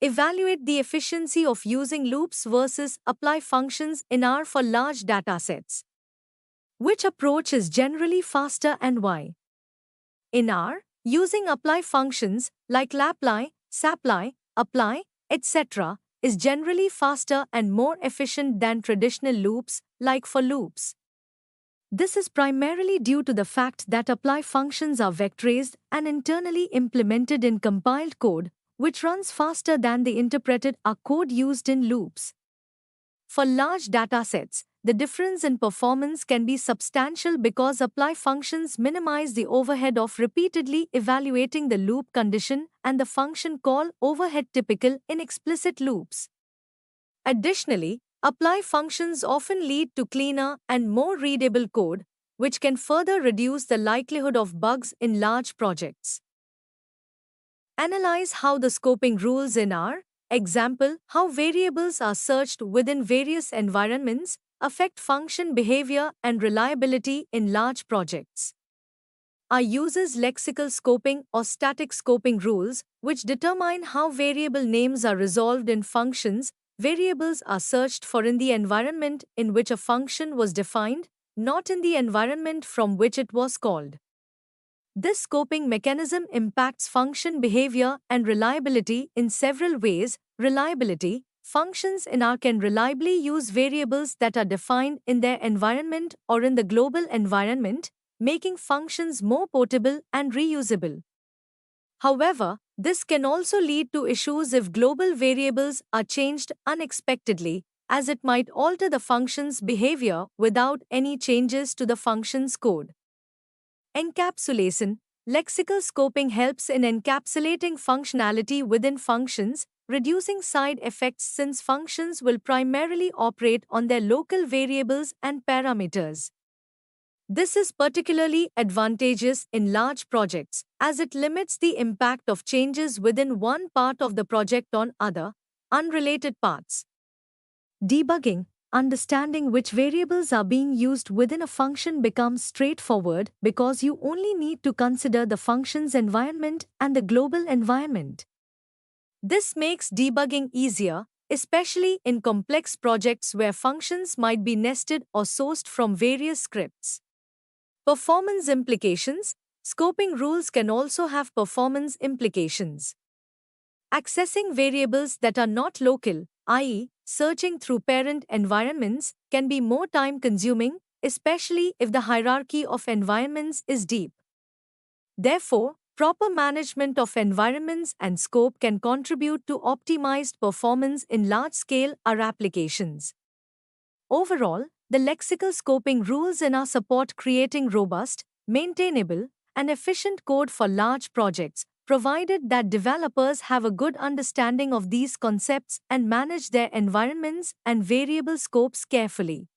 Evaluate the efficiency of using loops versus apply functions in R for large datasets. Which approach is generally faster and why? In R, using apply functions like lapply, sapply, apply, etc. is generally faster and more efficient than traditional loops like for loops. This is primarily due to the fact that apply functions are vectorized and internally implemented in compiled code, which runs faster than the interpreted R code used in loops. For large datasets, the difference in performance can be substantial because apply functions minimize the overhead of repeatedly evaluating the loop condition and the function call overhead typical in explicit loops. Additionally, apply functions often lead to cleaner and more readable code, which can further reduce the likelihood of bugs in large projects. Analyze how the scoping rules in R, example, how variables are searched within various environments, affect function behavior and reliability in large projects. R uses lexical scoping or static scoping rules, which determine how variable names are resolved in functions. Variables are searched for in the environment in which a function was defined, not in the environment from which it was called. This scoping mechanism impacts function behavior and reliability in several ways. Reliability: functions in R can reliably use variables that are defined in their environment or in the global environment, making functions more portable and reusable. However, this can also lead to issues if global variables are changed unexpectedly, as it might alter the function's behavior without any changes to the function's code. Encapsulation: lexical scoping helps in encapsulating functionality within functions, reducing side effects since functions will primarily operate on their local variables and parameters. This is particularly advantageous in large projects, as it limits the impact of changes within one part of the project on other, unrelated parts. Debugging: understanding which variables are being used within a function becomes straightforward because you only need to consider the function's environment and the global environment. This makes debugging easier, especially in complex projects where functions might be nested or sourced from various scripts. Performance implications: scoping rules can also have performance implications. Accessing variables that are not local, i.e., searching through parent environments, can be more time-consuming, especially if the hierarchy of environments is deep. Therefore, proper management of environments and scope can contribute to optimized performance in large-scale R applications. Overall, the lexical scoping rules in R support creating robust, maintainable, and efficient code for large projects, provided that developers have a good understanding of these concepts and manage their environments and variable scopes carefully.